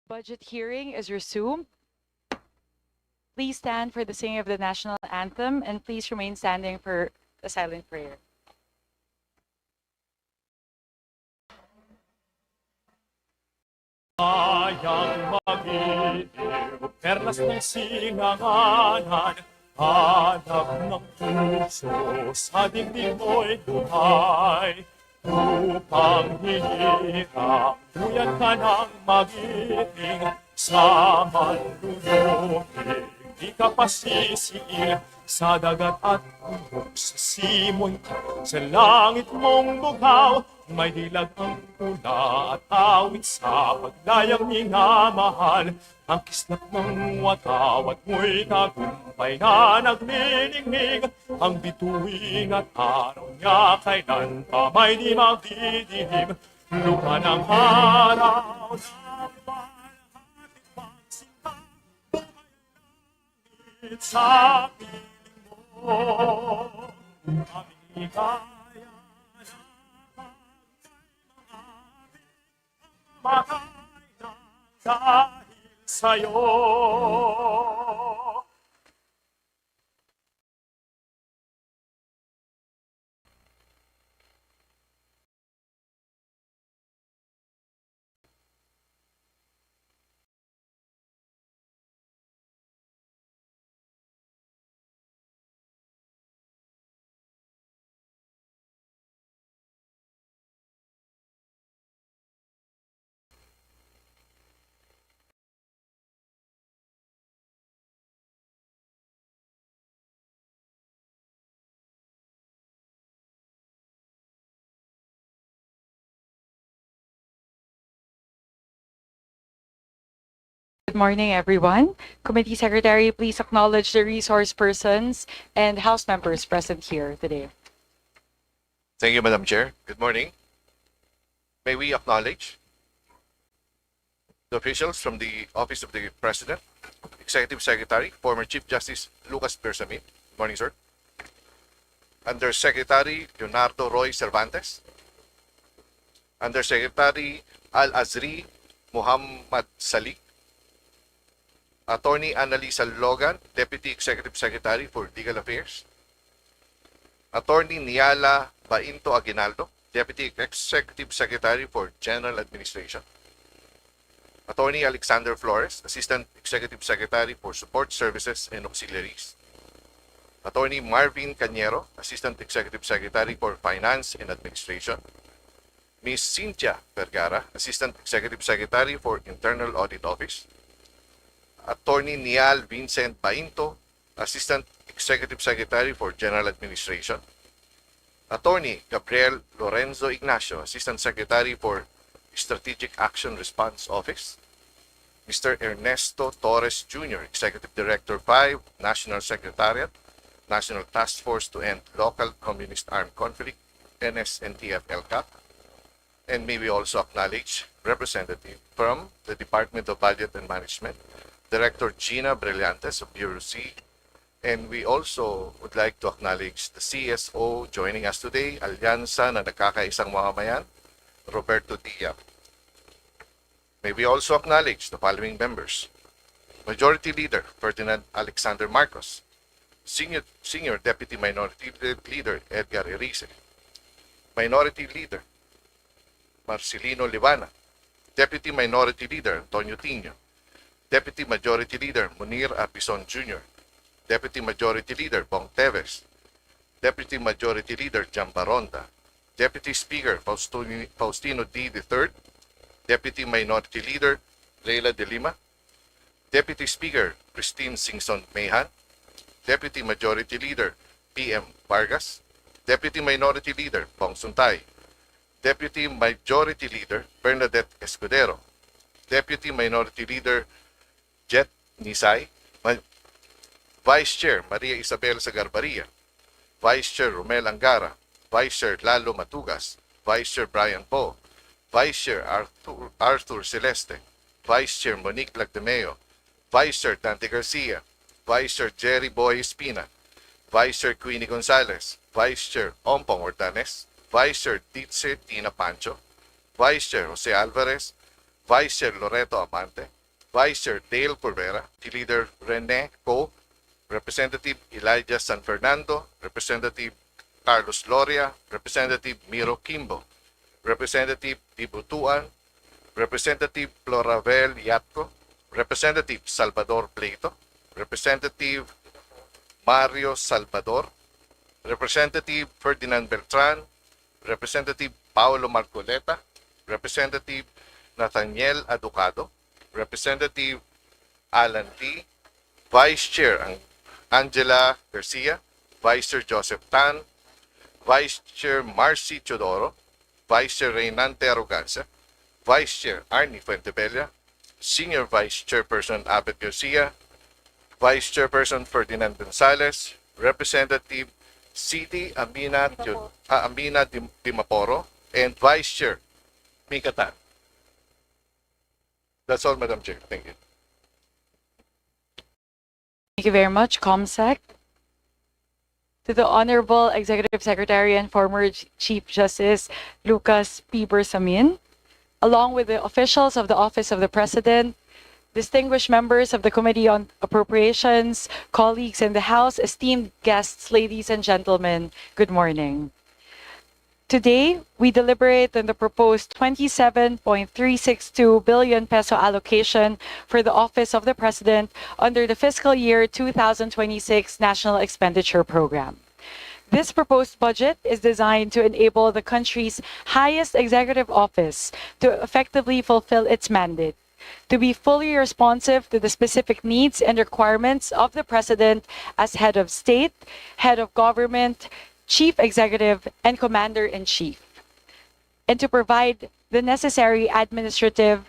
Budget hearing is resumed. Please stand for the singing of the national anthem and please remain standing for the silent prayer. Bayang magiliw, perlas ng sinanganan, hanap ng puso, sa dibdib mo'y buhay. Upang hihirap, buyan ka ng magiting, sa manlulupig, di ka pasisiil, sa dagat at bundok, sa simoy, sa langit mong bugaw, may dilag ang pula at awit sa paglayang minamahal. Ang kislap ng wataw at mo'y tagumpay na nagniningning. Ang bituin at araw niya kailan pa may di magdidilim. Luha ng araw na palhating pagsinta, buhay sa piling mo. Aming ligaya matay na dahil sa'yo. Good morning, everyone. Committee Secretary, please acknowledge the resource persons and House members present here today. Thank you, Madam Chair. Good morning. May we acknowledge the officials from the Office of the President, Executive Secretary, former Chief Justice Lucas Bersamin. Good morning, sir. Undersecretary Leonardo Roy Cervantes. Undersecretary Al-Azri Muhammad Salik. Attorney Annalisa Logan, Deputy Executive Secretary for Legal Affairs. Attorney Niala Bainto Aguinaldo, Deputy Executive Secretary for General Administration. Attorney Alexander Flores, Assistant Executive Secretary for Support Services and Auxiliaries. Attorney Marvin Cañero, Assistant Executive Secretary for Finance and Administration. Ms. Cynthia Vergara, Assistant Executive Secretary for Internal Audit Office. Attorney Nial Vincent Bainto, Assistant Executive Secretary for General Administration. Attorney Gabriel Lorenzo Ignacio, Assistant Secretary for Strategic Action Response Office. Mr. Ernesto Torres Jr., Executive Director 5, National Secretariat, National Task Force to End Local Communist Armed Conflict, NSNTF-LCAP. And may we also acknowledge representative from the Department of Budget and Management, Director Gina Brillantes of Bureau C. And we also would like to acknowledge the CSO joining us today, Alyansa na Nakakaisang Mamamayan, Roberto Dia. May we also acknowledge the following members. Majority Leader Ferdinand Alexander Marcos, Senior Deputy Minority Leader Edgar Erice, Minority Leader Marcelino Libana, Deputy Minority Leader Antonio Tino, Deputy Majority Leader Munir Arbison Jr., Deputy Majority Leader Bong Teves, Deputy Majority Leader Jan Baronda, Deputy Speaker Faustino D. III, Deputy Minority Leader Leila de Lima, Deputy Speaker Christine Singson Mayhan, Deputy Majority Leader P.M. Vargas, Deputy Minority Leader Bong Suntay, Deputy Majority Leader Bernadette Escudero, Deputy Minority Leader Jet Nisay, Vice Chair Maria Isabel Sagarbaria, Vice Chair Romel Angara, Vice Chair Lalo Matugas, Vice Chair Brian Poe, Vice Chair Arthur Celeste, Vice Chair Monique Lagdemeo, Vice Chair Dante Garcia, Vice Chair Jerry Boy Espina, Vice Chair Queenie Gonzalez, Vice Chair Ompong Ordanes, Vice Chair Ditse Tina Pancho, Vice Chair Jose Alvarez, Vice Chair Loreto Amante, Vice Chair Dale Corvera, Leader Rene Co, Representative Elijah San Fernando, Representative Carlos Loria, Representative Miro Kimbo, Representative Dibutuan, Representative Floravel Yatco, Representative Salvador Pleito, Representative Mario Salvador, Representative Ferdinand Beltran, Representative Paolo Marcoleta, Representative Nathaniel Aducado, Representative Alan Lee, Vice Chair Angela Garcia, Vice Chair Joseph Tan, Vice Chair Marcy Chodoro, Vice Chair Reynante Arrogancia, Vice Chair Arnie Fuentebella, Senior Vice Chairperson Abed Garcia, Vice Chairperson Ferdinand Gonzalez, Representative Siti Amina Dimaporo, and Vice Chair Mika Tan. That's all, Madam Chair. Thank you. Thank you very much, ComSec. To the Honorable Executive Secretary and former Chief Justice Lucas P. Bersamin, along with the officials of the Office of the President, distinguished members of the Committee on Appropriations, colleagues in the House, esteemed guests, ladies and gentlemen, good morning. Today, we deliberate on the proposed 27.362 billion peso allocation for the Office of the President under the fiscal year 2026 National Expenditure Program. This proposed budget is designed to enable the country's highest executive office to effectively fulfill its mandate, to be fully responsive to the specific needs and requirements of the President as head of state, head of government, chief executive, and commander-in-chief, and to provide the necessary administrative,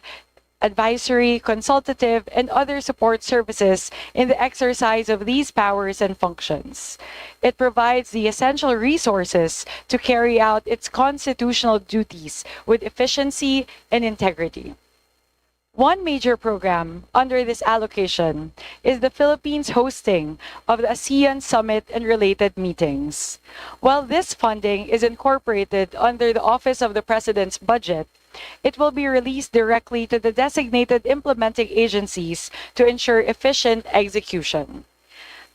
advisory, consultative, and other support services in the exercise of these powers and functions. It provides the essential resources to carry out its constitutional duties with efficiency and integrity. One major program under this allocation is the Philippines hosting of the ASEAN Summit and related meetings. While this funding is incorporated under the Office of the President's budget, it will be released directly to the designated implementing agencies to ensure efficient execution.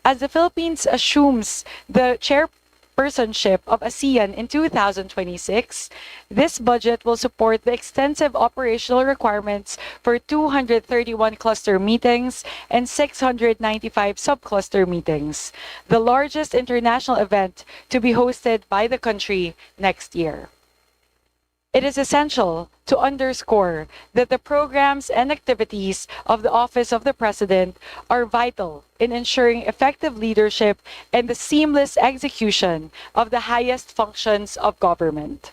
As the Philippines assumes the chairpersonship of ASEAN in 2026, this budget will support the extensive operational requirements for 231 cluster meetings and 695 subcluster meetings, the largest international event to be hosted by the country next year. It is essential to underscore that the programs and activities of the Office of the President are vital in ensuring effective leadership and the seamless execution of the highest functions of government.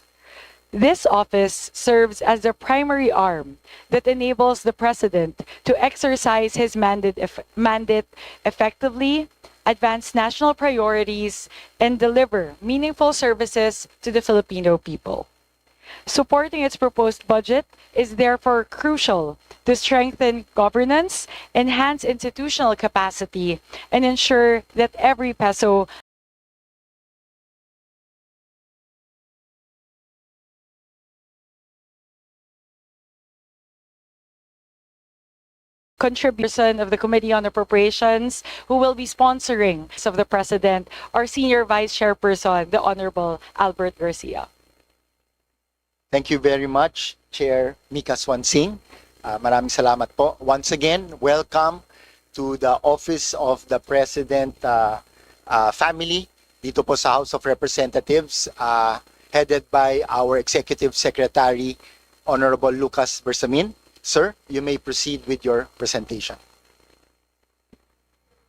This office serves as the primary arm that enables the President to exercise his mandate effectively, advance national priorities, and deliver meaningful services to the Filipino people. Supporting its proposed budget is therefore crucial to strengthen governance, enhance institutional capacity, and ensure that every peso contribution of the Committee on Appropriations, who will be sponsoring of the President, our Senior Vice Chairperson, the Honorable Albert Garcia. Thank you very much, Chair Mika Swansing. Maraming salamat po. Once again, welcome to the Office of the President family dito po sa House of Representatives, headed by our Executive Secretary, Honorable Lucas Bersamin. Sir, you may proceed with your presentation.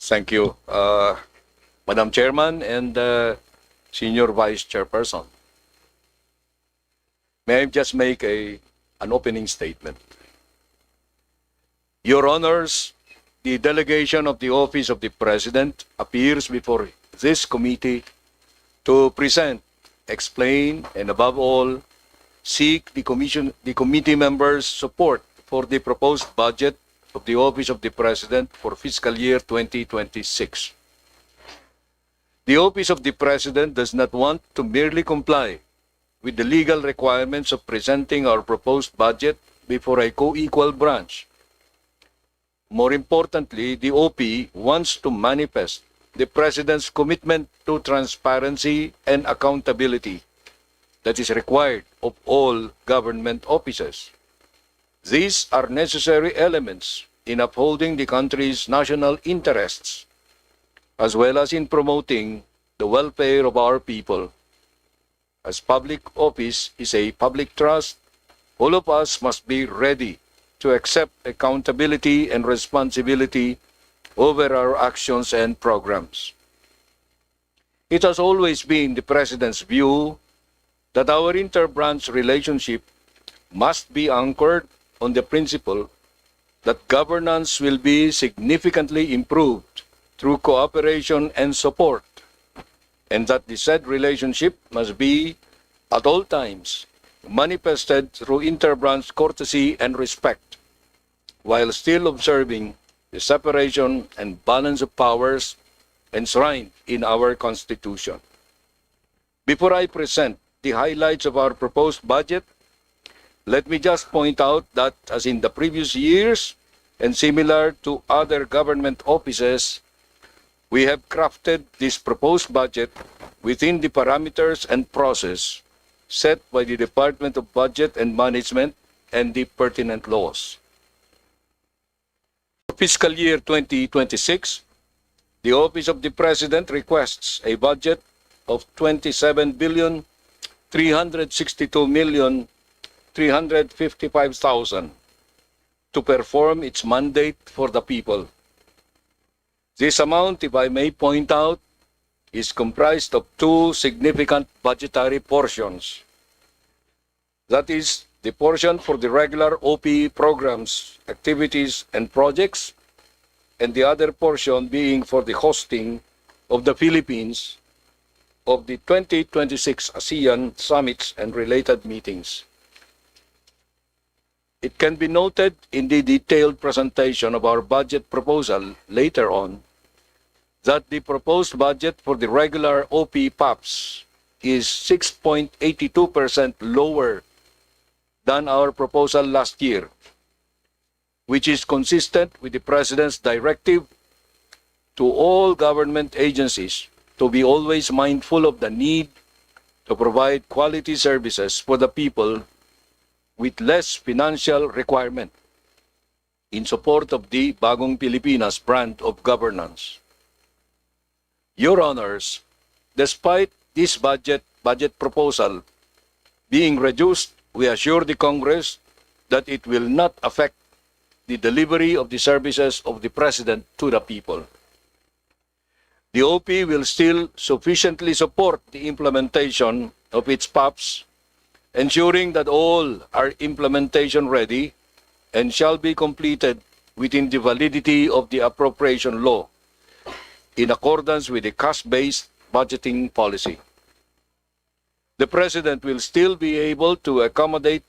Thank you, Madam Chairman and Senior Vice Chairperson. May I just make an opening statement? Your Honors, the delegation of the Office of the President appears before this committee to present, explain, and above all, seek the committee members' support for the proposed budget of the Office of the President for fiscal year 2026. The Office of the President does not want to merely comply with the legal requirements of presenting our proposed budget before a co-equal branch. more importantly, the OP wants to manifest the President's commitment to transparency and accountability that is required of all government offices. These are necessary elements in upholding the country's national interests, as well as in promoting the welfare of our people. As public office is a public trust, all of us must be ready to accept accountability and responsibility over our actions and programs. It has always been the President's view that our inter-branch relationship must be anchored on the principle that governance will be significantly improved through cooperation and support, and that the said relationship must be, at all times, manifested through inter-branch courtesy and respect, while still observing the separation and balance of powers enshrined in our Constitution. Before I present the highlights of our proposed budget, let me just point out that, as in the previous years, and similar to other government offices, we have crafted this proposed budget within the parameters and process set by the Department of Budget and Management and the pertinent laws. For fiscal year 2026, the Office of the President requests a budget of 27,362,355,000 to perform its mandate for the people. This amount, if I may point out, is comprised of two significant budgetary portions. That is, the portion for the regular OP programs, activities, and projects, and the other portion being for the hosting of the Philippines of the 2026 ASEAN summits and related meetings. It can be noted in the detailed presentation of our budget proposal later on that the proposed budget for the regular OP PAPs is 6.82% lower than our proposal last year, which is consistent with the President's directive to all government agencies to be always mindful of the need to provide quality services for the people with less financial requirement in support of the Bagong Pilipinas brand of governance. Your Honors, despite this budget proposal being reduced, we assure the Congress that it will not affect the delivery of the services of the President to the people. The OP will still sufficiently support the implementation of its PAPs, ensuring that all are implementation ready and shall be completed within the validity of the appropriation law in accordance with the cost-based budgeting policy. The President will still be able to accommodate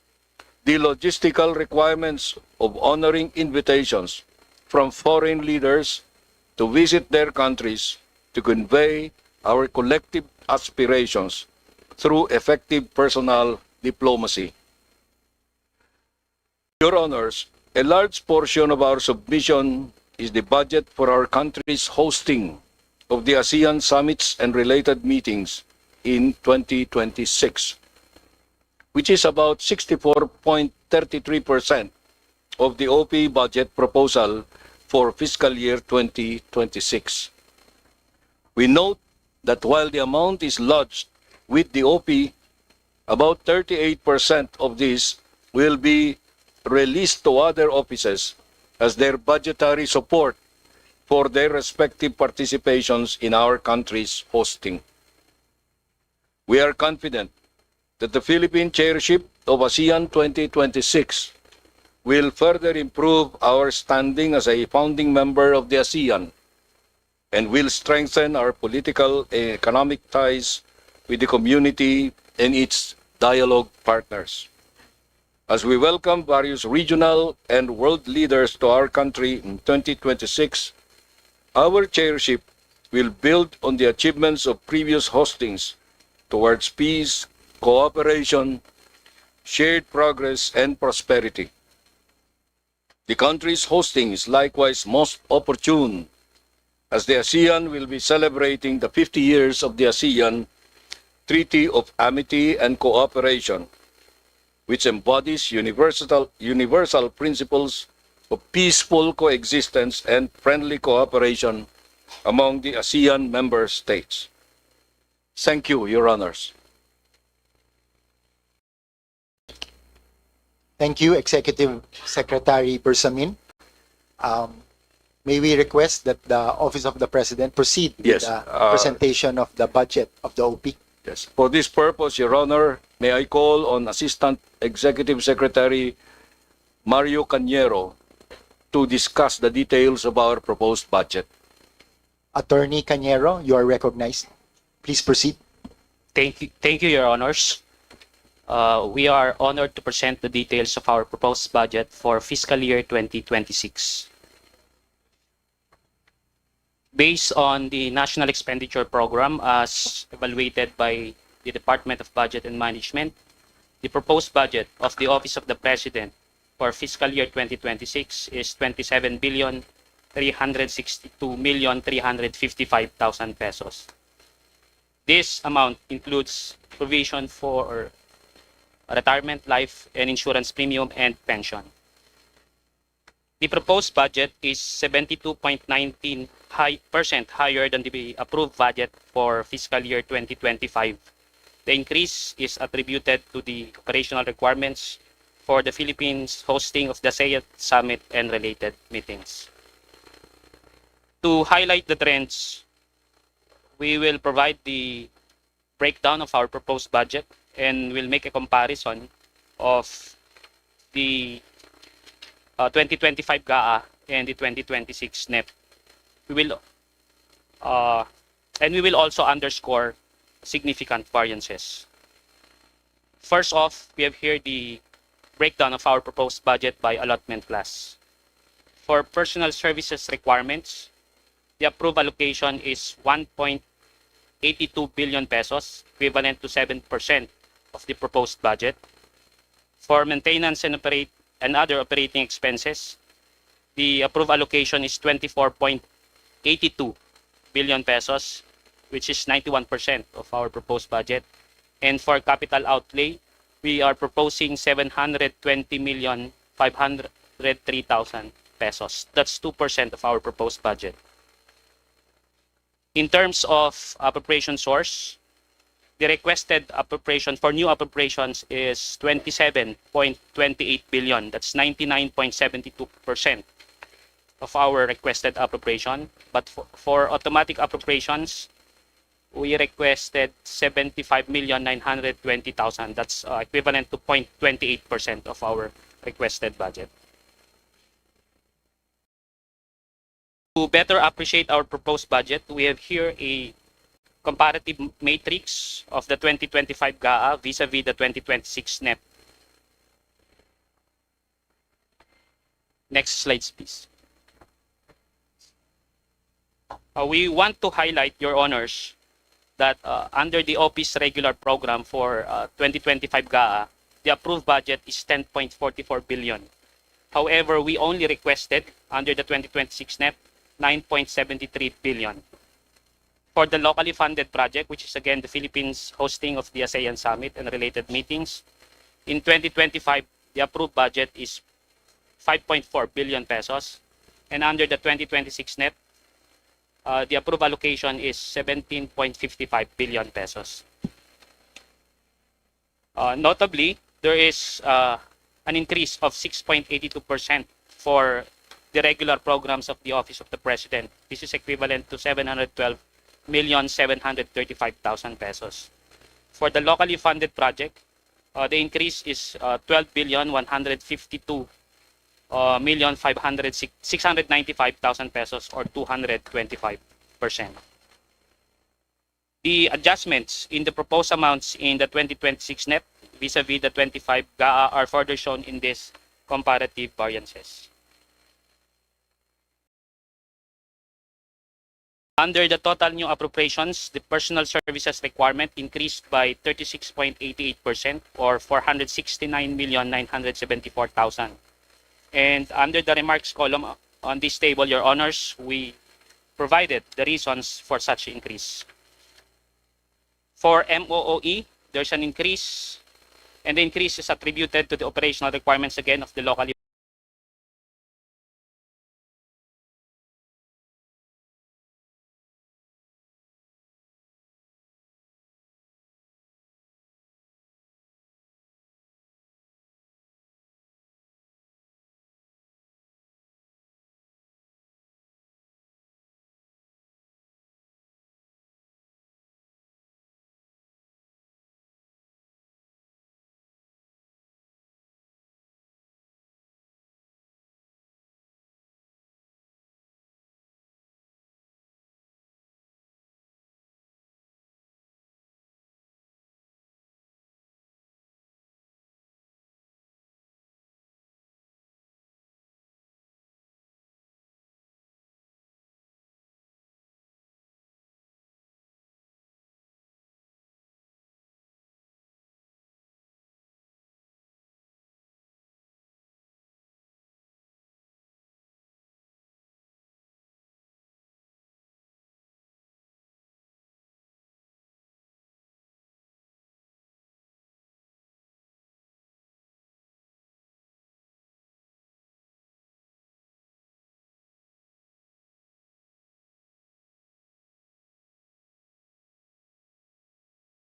the logistical requirements of honoring invitations from foreign leaders to visit their countries to convey our collective aspirations through effective personal diplomacy. Your Honors, a large portion of our submission is the budget for our country's hosting of the ASEAN summits and related meetings in 2026, which is about 64.33% of the OP budget proposal for fiscal year 2026. We note that while the amount is lodged with the OP, about 38% of this will be released to other offices as their budgetary support for their respective participations in our country's hosting. We are confident that the Philippine chairship of ASEAN 2026 will further improve our standing as a founding member of the ASEAN and will strengthen our political and economic ties with the community and its dialogue partners. As we welcome various regional and world leaders to our country in 2026, our chairship will build on the achievements of previous hostings towards peace, cooperation, shared progress, and prosperity. The country's hosting is likewise most opportune, as the ASEAN will be celebrating the 50 years of the ASEAN Treaty of Amity and Cooperation, which embodies universal principles of peaceful coexistence and friendly cooperation among the ASEAN member states. Thank you, Your Honors. Thank you, Executive Secretary Bersamin. May we request that the Office of the President proceed with Yes, the presentation of the budget of the OP? Yes. For this purpose, Your Honor, may I call on Assistant Executive Secretary Mario Cañero to discuss the details of our proposed budget. Attorney Cañero, you are recognized. Please proceed. Thank you, Your Honors. We are honored to present the details of our proposed budget for fiscal year 2026. Based on the National Expenditure Program as evaluated by the Department of Budget and Management, the proposed budget of the Office of the President for fiscal year 2026 is 27,362,355,000 pesos. This amount includes provision for retirement, life, and insurance premium and pension. The proposed budget is 72.19% higher than the approved budget for fiscal year 2025. The increase is attributed to the operational requirements for the Philippines hosting of the ASEAN Summit and related meetings. To highlight the trends, we will provide the breakdown of our proposed budget and will make a comparison of the 2025 GAA and the 2026 NEP. We will also underscore significant variances. First off, we have here the breakdown of our proposed budget by allotment class. For personal services requirements, the approved allocation is 1.82 billion pesos, equivalent to 7% of the proposed budget. For maintenance and other operating expenses, the approved allocation is 24.82 billion pesos, which is 91% of our proposed budget. And for capital outlay, we are proposing 720,503,000 pesos. That's 2% of our proposed budget. In terms of appropriation source, the requested appropriation for new appropriations is 27.28 billion. That's 99.72% of our requested appropriation. But for automatic appropriations, we requested 75,920,000. That's equivalent to 0.28% of our requested budget. To better appreciate our proposed budget, we have here a comparative matrix of the 2025 GAA vis-a-vis the 2026 NEP. Next slides, please. We want to highlight, Your Honors, that under the OP's regular program for 2025 GAA, the approved budget is 10.44 billion. However, we only requested under the 2026 NEP 9.73 billion. For the locally funded project, which is again the Philippines hosting of the ASEAN Summit and related meetings, in 2025, the approved budget is 5.4 billion pesos. And under the 2026 NEP, the approved allocation is 17.55 billion pesos. Notably, there is an increase of 6.82% for the regular programs of the Office of the President. This is equivalent to 712,735,000 pesos. For the locally funded project, the increase is 12,152,695,000 pesos, or 225%. The adjustments in the proposed amounts in the 2026 NEP vis-a-vis the 25 GAA are further shown in these comparative variances. Under the total new appropriations, the personal services requirement increased by 36.88%, or 469,974,000. And under the remarks column on this table, Your Honors, we provided the reasons for such increase. For MOOE, there's an increase, and the increase is attributed to the operational requirements again of the locally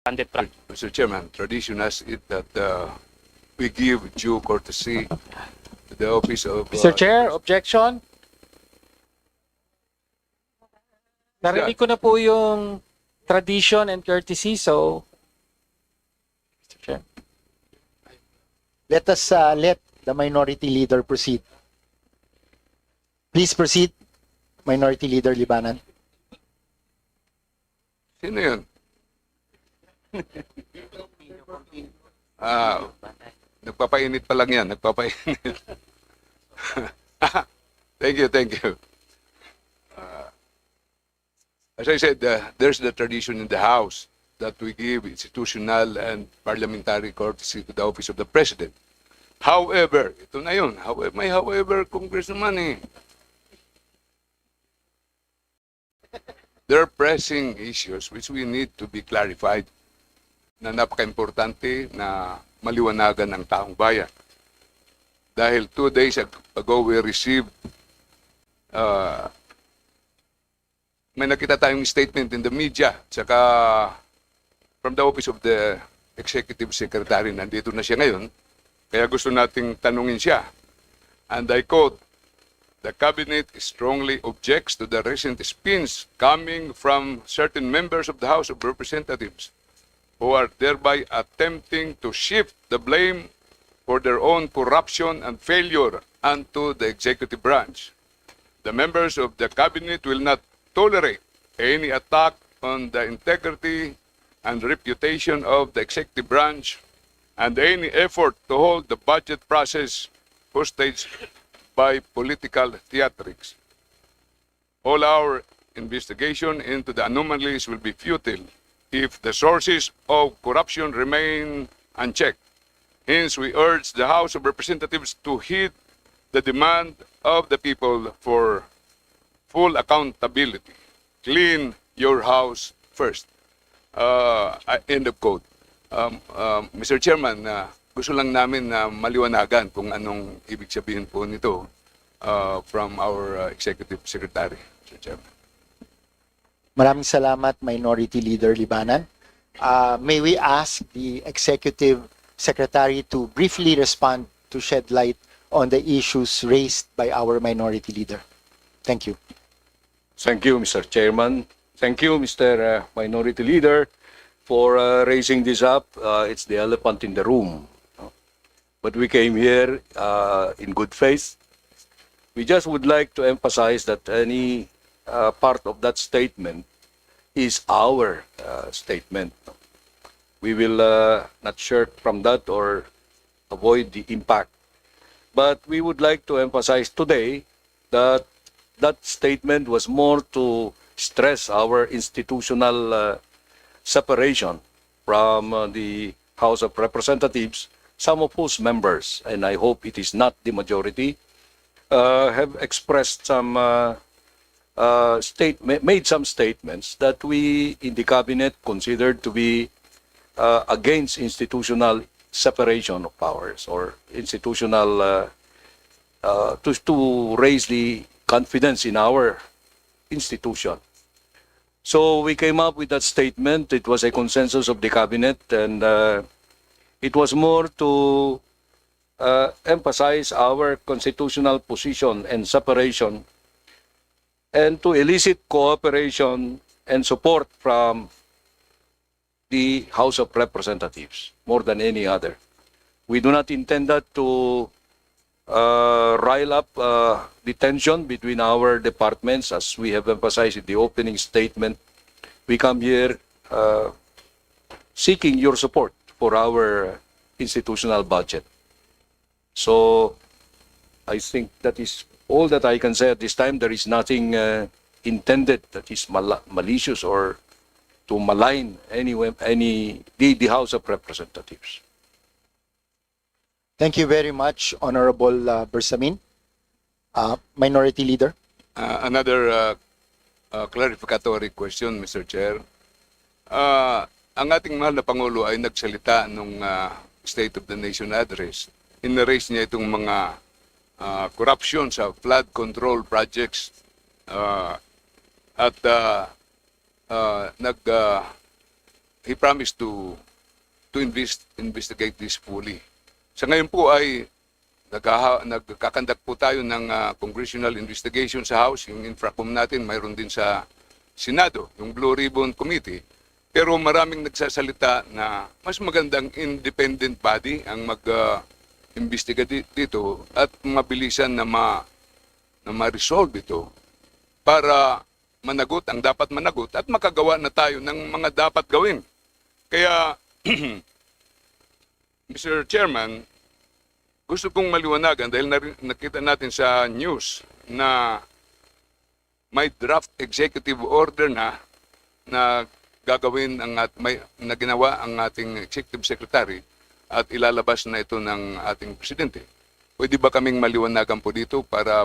funded. Mr. Chairman, tradition has it that we give due courtesy to the office of... Mr. Chair, objection? Narinig ko na po yung tradition and courtesy, so Mr. Chair. Let us let the minority leader proceed. Please proceed, Minority Leader Libanan. Sino yun? Nagpapainit pa lang yan, nagpapainit. Thank you, thank you. As I said, there's the tradition in the House that we give institutional and parliamentary courtesy to the office of the President. However, ito na yun. May however, Congressman eh. There are pressing issues which we need to be clarified na napaka-importante na maliwanagan ng taong bayan. Dahil 2 days ago we received may nakita tayong statement in the media tsaka from the office of the Executive Secretary, nandito na siya ngayon, kaya gusto nating tanungin siya. And I quote, "The Cabinet strongly objects to the recent spins coming from certain members of the House of Representatives who are thereby attempting to shift the blame for their own corruption and failure onto the executive branch. The members of the Cabinet will not tolerate any attack on the integrity and reputation of the executive branch and any effort to hold the budget process hostage by political theatrics. All our investigation into the anomalies will be futile if the sources of corruption remain unchecked. Hence, we urge the House of Representatives to heed the demand of the people for full accountability. Clean your house first." End of quote. Mr. Chairman, gusto lang namin na maliwanagan kung anong ibig sabihin po nito from our Executive Secretary, Mr. Chairman. Maraming salamat, Minority Leader Libanan. May we ask the Executive Secretary to briefly respond to shed light on the issues raised by our Minority Leader. Thank you. Thank you, Mr. Chairman. Thank you, Mr. Minority Leader, for raising this up. It's the elephant in the room. But we came here in good faith. We just would like to emphasize that any part of that statement is our statement. We will not shirk from that or avoid the impact. But we would like to emphasize today that that statement was more to stress our institutional separation from the House of Representatives, some of whose members, and I hope it is not the majority, have expressed some made some statements that we in the cabinet considered to be against institutional separation of powers or institutional to raise the confidence in our institution. So we came up with that statement. It was a consensus of the cabinet, and it was more to emphasize our constitutional position and separation, and to elicit cooperation and support from the House of Representatives more than any other. We do not intend that to rile up the tension between our departments, as we have emphasized in the opening statement. We come here seeking your support for our institutional budget. So I think that is all that I can say at this time. There is nothing intended that is malicious or to malign the House of Representatives. Thank you very much, Honorable Bersamin. Minority Leader. Another clarificatory question, Mr. Chair. Ang ating mahal na Pangulo ay nagsalita nung State of the Nation address. In-raise niya itong mga corruption sa flood control projects at he promised to investigate this fully. Sa ngayon po ay nagkakandak po tayo ng congressional investigation sa House. Yung infracom natin, mayroon din sa Senado, yung Blue Ribbon Committee. Pero maraming nagsasalita na mas magandang independent body ang mag-imbestiga dito at mabilisan na ma-resolve ito para managot ang dapat managot at makagawa na tayo ng mga dapat gawin. Kaya, Mr. Chairman, gusto kong maliwanagan dahil nakita natin sa news na may draft executive order na gagawin na ginawa ang ating executive secretary at ilalabas na ito ng ating presidente. Pwede ba kaming maliwanagan po dito para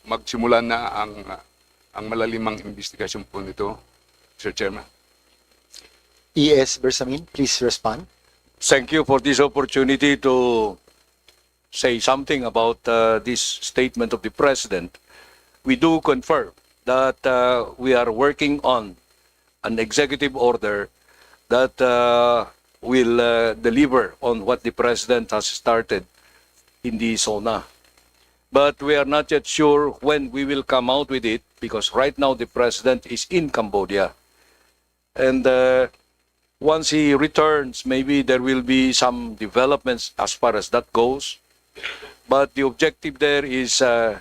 magsimula na ang malalimang investigasyon po nito, Sir Chairman? E.S. Bersamin, please respond. Thank you for this opportunity to say something about this statement of the President. We do confirm that we are working on an executive order that will deliver on what the President has started in the SONA. But we are not yet sure when we will come out with it, because right now the President is in Cambodia. And once he returns, maybe there will be some developments as far as that goes. But the objective there is to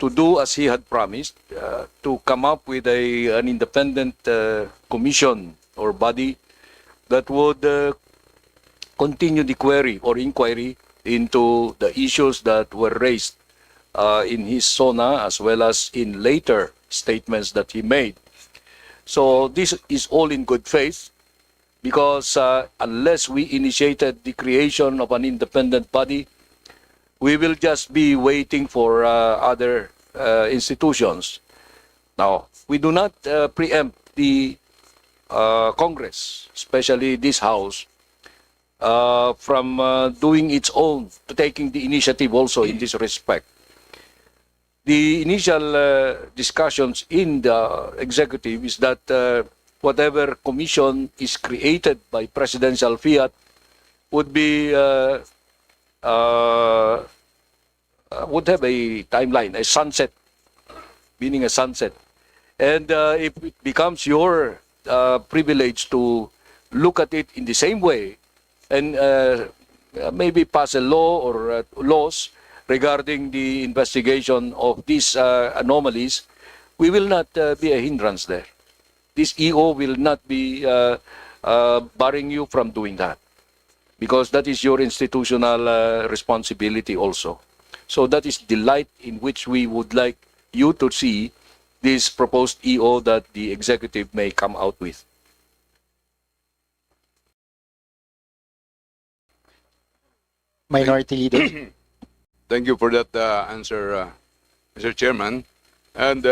do as he had promised, to come up with an independent commission or body that would continue the query or inquiry into the issues that were raised in his SONA as well as in later statements that he made. So this is all in good faith, because unless we initiated the creation of an independent body, we will just be waiting for other institutions. Now, we do not preempt the Congress, especially this House, from doing its own, taking the initiative also in this respect. The initial discussions in the executive is that whatever commission is created by presidential fiat would be would have a timeline, a sunset, meaning a sunset. And if it becomes your privilege to look at it in the same way and maybe pass a law or laws regarding the investigation of these anomalies, we will not be a hindrance there. This EO will not be barring you from doing that, because that is your institutional responsibility also. So that is the light in which we would like you to see this proposed EO that the executive may come out with. Minority Leader. Thank you for that answer, Mr. Chairman, and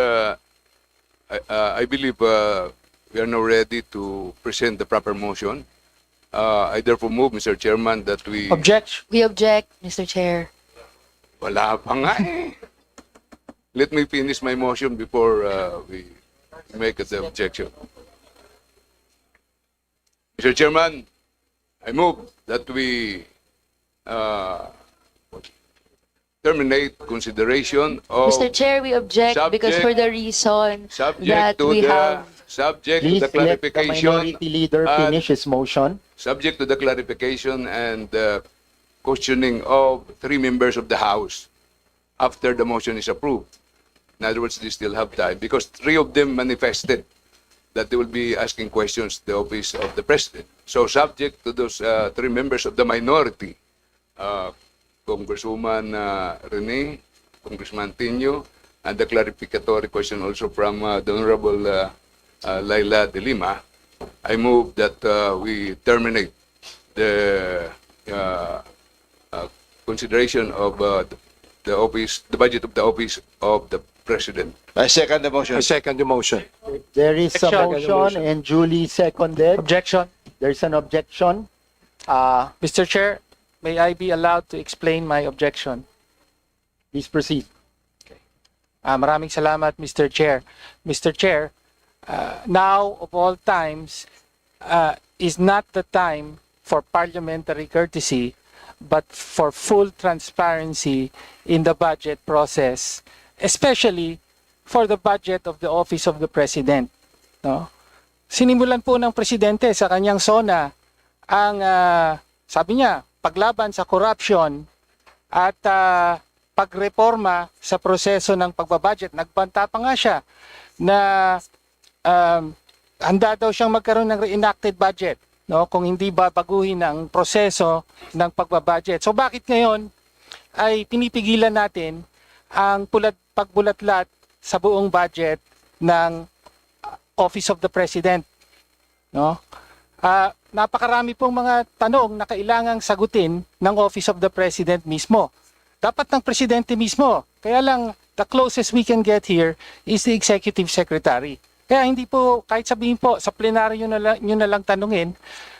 I believe we are now ready to present the proper motion. I therefore move, Mr. Chairman, that we... Objection. We object, Mr. Chair. Wala pa nga eh. Let me finish my motion before we make the objection. Mr. Chairman, I move that we terminate consideration of Mr. Chair, we object because subject- for the reason that subject to we the have subject to Please the let the clarification minority leader and- finish his motion. subject to the clarification and questioning of 3 members of the House after the motion is approved. In other words, they still have time because 3 of them manifested that they will be asking questions to the office of the President. So subject to those 3 members of the minority, Congresswoman Rene, Congressman Tino, and the clarificatory question also from the Honorable Laila de Lima, I move that we terminate the consideration of the office, the budget of the office of the President. I second the motion. I second the motion. There is a Objection. motion and duly seconded. Objection. There's an objection. Mr. Chair, may I be allowed to explain my objection? Please proceed. Maraming salamat, Mr. Chair. Mr. Chair, now of all times is not the time for parliamentary courtesy, but for full transparency in the budget process, especially for the budget of the Office of the President. No? Sinimulan po ng Presidente sa kanyang SONA ang, sabi niya, paglaban sa corruption at pagreforma sa proseso ng pagbabudget. Nagbanta pa nga siya na handa daw siyang magkaroon ng reenacted budget, no, kung hindi babaguhin ang proseso ng pagbabudget. So bakit ngayon ay pinipigilan natin ang pagbulatlat sa buong budget ng Office of the President, no? Napakarami pong mga tanong na kailangang sagutin ng Office of the President mismo. Dapat ng Presidente mismo. Kaya lang, the closest we can get here is the Executive Secretary. Kaya hindi po, kahit sabihin po, sa plenaryo nyo na lang tanungin,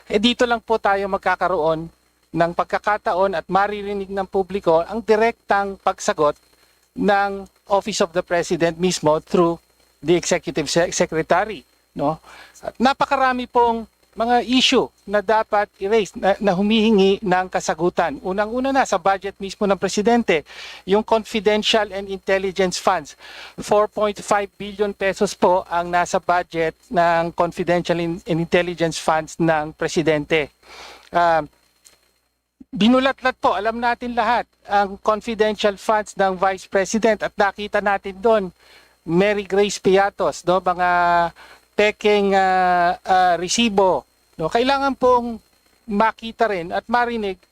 dito lang po tayo magkakaroon ng pagkakataon at maririnig ng publiko ang direktang pagsagot ng Office of the President mismo through the Executive Secretary. No? At napakarami pong mga issue na dapat i-raise, na humihingi ng kasagutan. Unang-una na sa budget mismo ng Presidente, yung confidential and intelligence funds. 4.5 billion pesos po ang nasa budget ng confidential and intelligence funds ng Presidente. Binulatlat po, alam natin lahat, ang confidential funds ng Vice President at nakita natin doon, Mary Grace Piatos, no, mga peking resibo. No, kailangan pong makita rin at marinig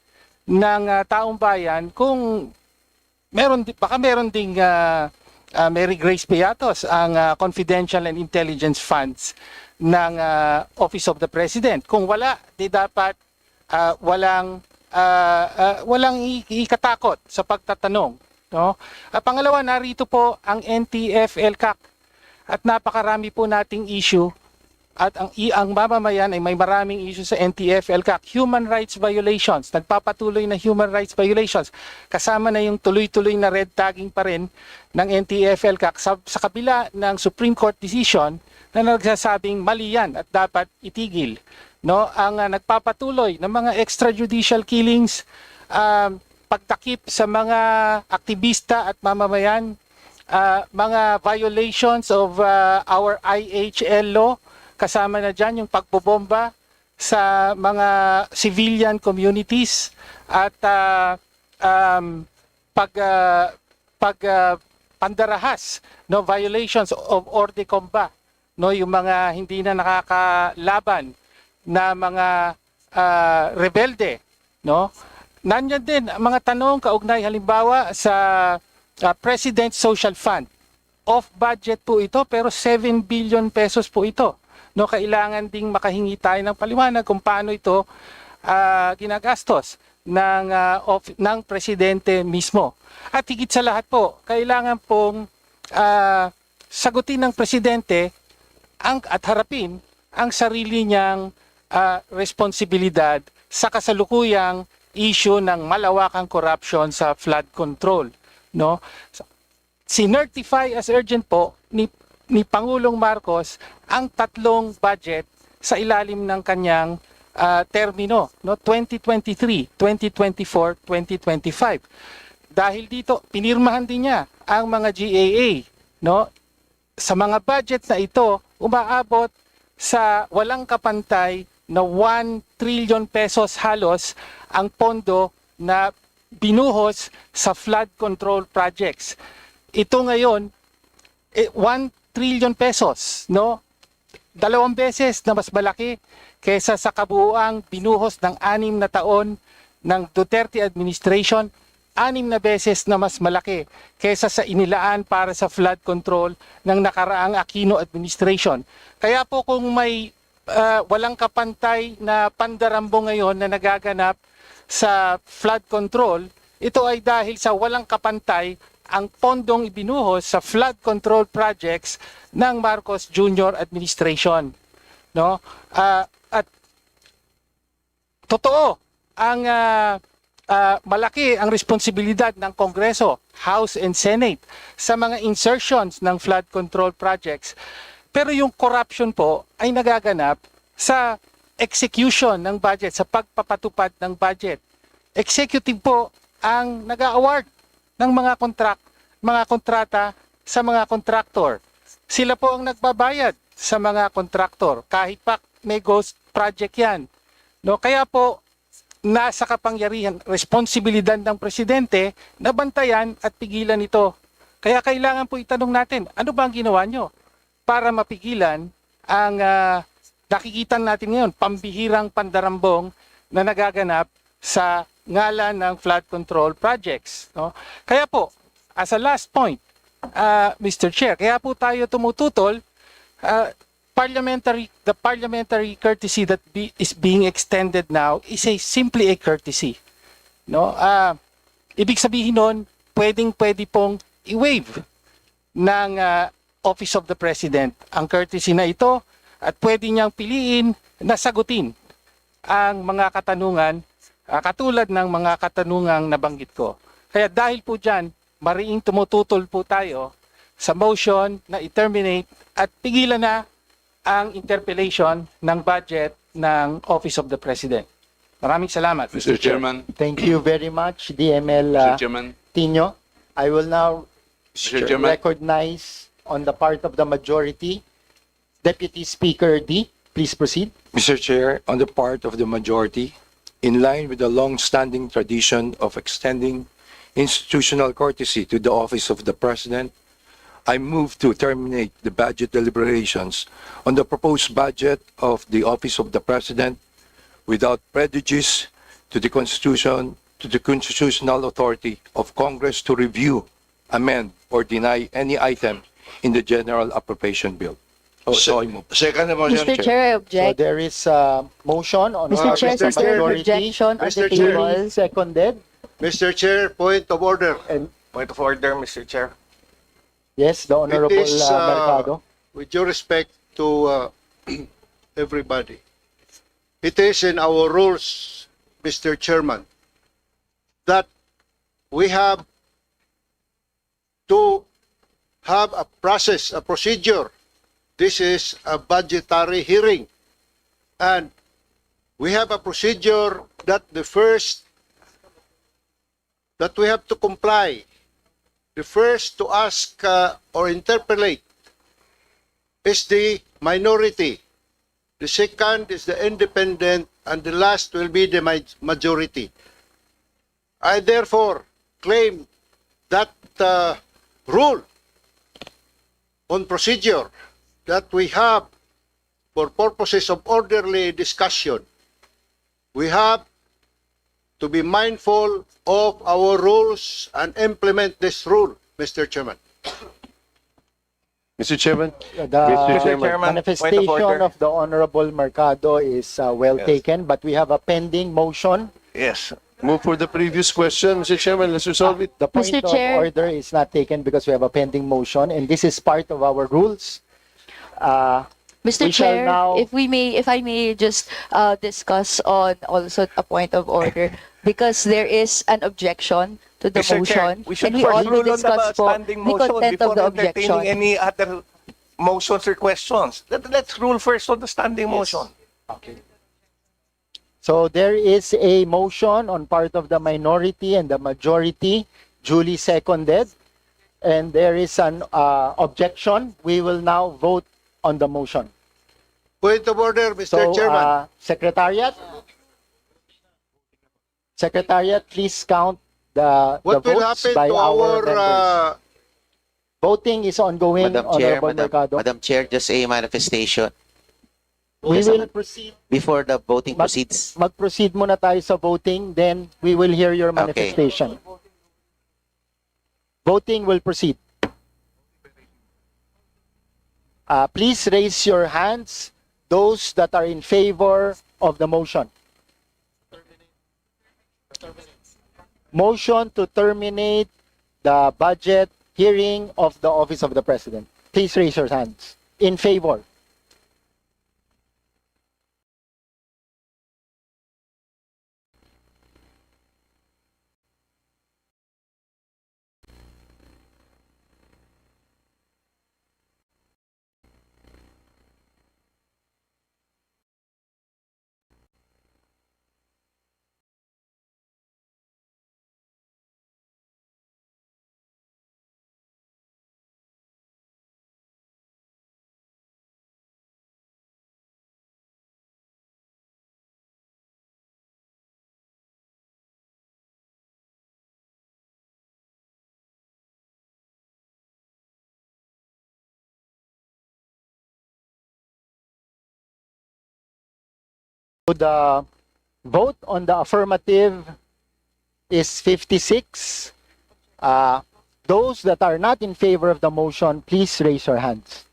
ng taong bayan kung baka meron ding Mary Grace Piatos ang confidential and intelligence funds ng Office of the President. Kung wala, di dapat walang ikatakot sa pagtatanong. No? Pangalawa, narito po ang NTF-ELCAC at napakarami po nating issue at ang mamamayan ay may maraming issue sa NTF-ELCAC. Human rights violations, nagpapatuloy na human rights violations. Kasama na yung tuloy-tuloy na red tagging pa rin ng NTF-ELCAC sa kabila ng Supreme Court decision na nagsasabing mali yan at dapat itigil. No, ang nagpapatuloy ng mga extrajudicial killings, pagtakip sa mga aktivista at mamamayan, mga violations of our IHL law, kasama na dyan yung pagbobomba sa mga civilian communities at pandarahas, no, violations of ordre combat, no, yung mga hindi na nakakalaban na mga rebelde, no. Nandiyan din ang mga tanong kaugnay halimbawa sa President's Social Fund. Off budget po ito pero 7 billion pesos po ito. No, kailangan ding makahingi tayo ng paliwanag kung paano ito ginagastos. ng presidente mismo. At higit sa lahat po, kailangan pong sagutin ng presidente at harapin ang sarili niyang responsibilidad sa kasalukuyang issue ng malawakang corruption sa flood control, no? Sinertify as urgent po ni Pangulong Marcos ang tatlong budget sa ilalim ng kanyang termino, no? 2023, 2024, 2025. Dahil dito, pinirmahan din niya ang mga GAA, no? Sa mga budget na ito, umaabot sa walang kapantay na 1 trillion pesos halos ang pondo na binuhos sa flood control projects. Ito ngayon, 1 trillion pesos, no? 2 beses na mas malaki kaysa sa kabuuang binuhos ng 6 na taon ng Duterte administration, 6 na beses na mas malaki kaysa sa inilaan para sa flood control ng nakaraang Aquino administration. Kaya po kung may walang kapantay na pandarambo ngayon na nagaganap sa flood control, ito ay dahil sa walang kapantay ang pondong ibinuhos sa flood control projects ng Marcos Jr. administration, no? At totoo ang malaki ang responsibilidad ng Kongreso, House and Senate sa mga insertions ng flood control projects. Pero yung corruption po ay nagaganap sa execution ng budget, sa pagpapatupad ng budget. Executive po ang nag-award ng mga kontrata sa mga contractor. Sila po ang nagbabayad sa mga contractor kahit pa may ghost project yan. No, kaya po nasa kapangyarihan, responsibilidad ng presidente na bantayan at pigilan ito. Kaya kailangan po itanong natin, ano ba ang ginawa nyo para mapigilan ang nakikita natin ngayon, pambihirang pandarambong na nagaganap sa ngalan ng flood control projects, no? Kaya po, as a last point, Mr. Chair, kaya po tayo tumututol, the parliamentary courtesy that is being extended now is simply a courtesy, no? Ibig sabihin nun, pwede pong i-waive ng Office of the President ang courtesy na ito at pwede niyang piliin na sagutin ang mga katanungan katulad ng mga katanungang nabanggit ko. Kaya dahil po dyan, mariing tumututol po tayo sa motion na i-terminate at pigilan na ang interpellation ng budget ng Office of the President. Maraming salamat. Mr. Chairman, Thank you very much, DML Mr. Chairman, Tino. I will now Mr. Chairman, recognize on the part of the majority, Deputy Speaker D. Please proceed. Mr. Chair, on the part of the majority, in line with the long-standing tradition of extending institutional courtesy to the office of the President, I move to terminate the budget deliberations on the proposed budget of the office of the President without prejudice to the Constitution, to the constitutional authority of Congress to review, amend, or deny any item in the General Appropriation Bill. So I move. Second motion, Mr. Chair, I So object. there is a motion on Mr. Chair, Mr. is there an majority. objection on the Mr. Chair. table? Duly seconded. Mr. Chair, point of order. And Point of order, Mr. Chair. yes, the Honorable It is, Mercado. with due respect to everybody, it is in our rules, Mr. Chairman, that we have to have a process, a procedure. This is a budgetary hearing. And we have a procedure that that we have to comply. The first to ask or interpolate is the minority. The second is the independent, and the last will be the majority. I therefore claim that rule on procedure that we have for purposes of orderly discussion. We have to be mindful of our rules and implement this rule, Mr. Chairman. Mr. Chairman, The Chairman, manifestation of the Honorable Mercado is well taken, but we have a pending motion yes. Move for the previous question, Mr. Chairman. Let's resolve it. The point Mr. of Chair. order is not taken because we have a pending motion, and this is part of our rules. Mr. We shall Chair, now- if I may just discuss on also a point of order, because there is an objection to the Mr. Chair, motion. we should and we first already rule on the discussed po standing the motion content before of the entertaining objection. any other motions or questions. Let's rule first on the standing motion. Okay. So there is a motion on part of the minority and the majority duly seconded, and there is an objection. We will now vote on the motion. Point of order, Mr. So, Chairman. Secretariat, please count the What will votes happen by to our members. our Voting is ongoing, Honorable Mercado. Madam Chair, just a manifestation We will proceed. before the voting Mag- proceeds. Mag-proceed muna tayo sa voting, then we will hear your manifestation. Voting will proceed. Please raise your hands, those that are in favor of the motion. Motion to terminate the budget hearing of the Office of the President. Please raise your hands. In favor. So the vote on the affirmative is 56. Those that are not in favor of the motion, please raise your hands.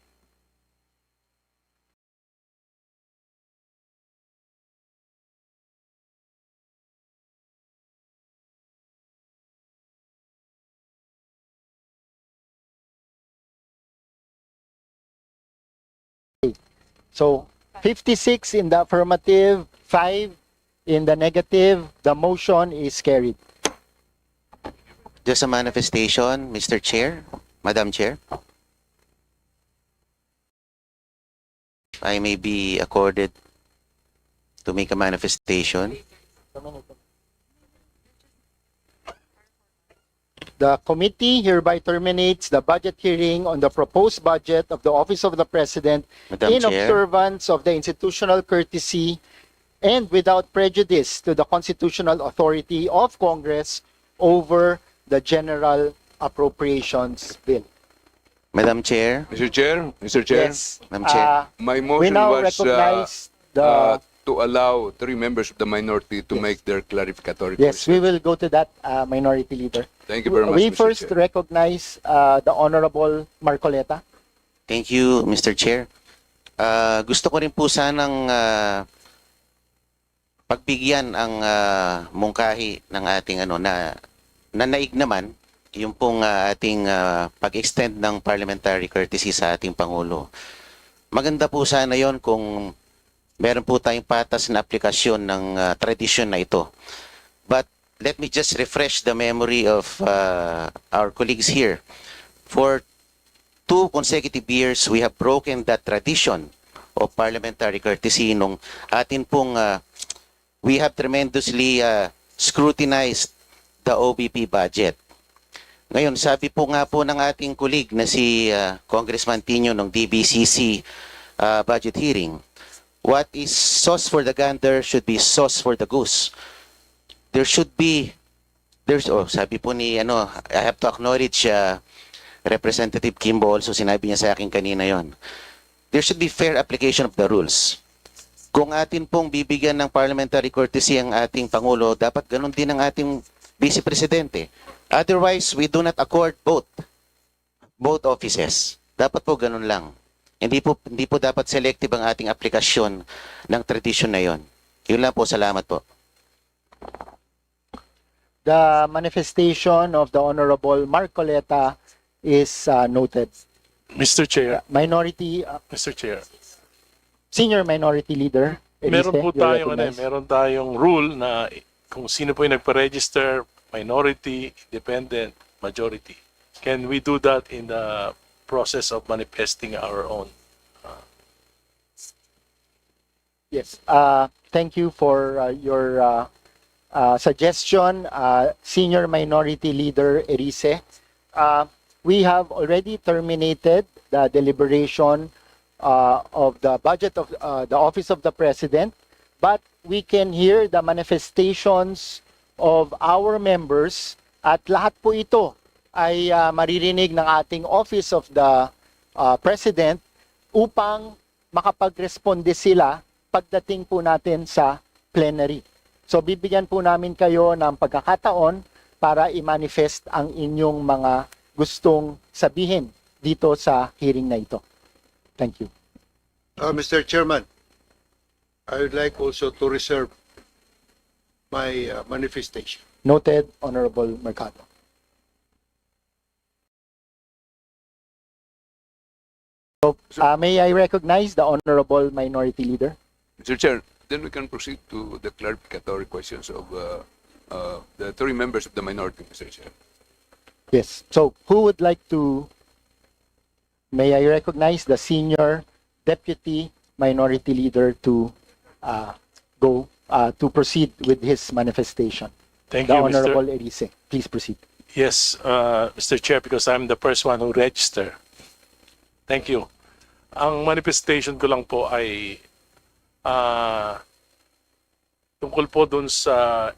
So 56 in the affirmative, 5 in the negative. The motion is carried. Just a manifestation, Mr. Chair, Madam Chair. I may be accorded to make a manifestation. The committee hereby terminates the budget hearing on the proposed budget of the Office of the President Madam in Chair. observance of the institutional courtesy and without prejudice to the constitutional authority of Congress over the General Appropriations Bill. Madam Chair, Mr. Chair, Mr. Chair, Yes. Madam Chair. my We motion now was recognize the... to allow 3 members of the minority to Yes. make their clarificatory Yes, we questions. will go to that, Minority Leader. Thank you very much, We Mr. first Chair. recognize the Honorable Marcoleta. Thank you, Mr. Chair. Gusto ko rin po sanang pagbigyan ang mungkahi ng ating naig naman yung pong ating pag-extend ng parliamentary courtesy sa ating Pangulo. Maganda po sana yon kung meron po tayong patas na aplikasyon ng tradisyon na ito. But let me just refresh the memory of our colleagues here. For 2 consecutive years, we have broken that tradition of parliamentary courtesy nung atin pong we have tremendously scrutinized the OBP budget. Ngayon, sabi po nga po ng ating colleague na si Congressman Tino ng DBCC budget hearing, what is sauce for the gander should be sauce for the goose. Sabi po ni, I have to acknowledge Representative Kimbo also, sinabi niya sa akin kanina yon. There should be fair application of the rules. Kung atin pong bibigyan ng parliamentary courtesy ang ating Pangulo, dapat ganun din ang ating Vice Presidente. Otherwise, we do not accord both offices. Dapat po ganun lang. Hindi po dapat selective ang ating aplikasyon ng tradisyon na yon. Yun lang po, salamat po. The manifestation of the Honorable Marcoleta is noted. Mr. Chair, Minority, Mr. Chair, Senior Minority Leader, meron po you're tayong recognized. meron tayong rule na kung sino po yung nagpa-register, minority, independent, majority. Can we do that in the process of manifesting our own? Yes. Thank you for your suggestion, Senior Minority Leader Erice. We have already terminated the deliberation of the budget of the Office of the President, but we can hear the manifestations of our members at lahat po ito ay maririnig ng ating Office of the President upang makapag-responde sila pagdating po natin sa plenary. So bibigyan po namin kayo ng pagkakataon para i-manifest ang inyong mga gustong sabihin dito sa hearing na ito. Thank you. Mr. Chairman, I would like also to reserve my manifestation. Noted, Honorable Mercado. So, may I recognize the Honorable Minority Leader? Mr. Chair, then we can proceed to the clarificatory questions of the three members of the minority, Mr. Chair. Yes. So, who would like to, may I recognize the Senior Deputy Minority Leader to go to proceed with his manifestation? Thank The you, Honorable Mr. Erice. Please proceed. Yes, Mr. Chair, because I'm the first one who register. Thank you. Ang manifestation ko lang po ay tungkol po dun sa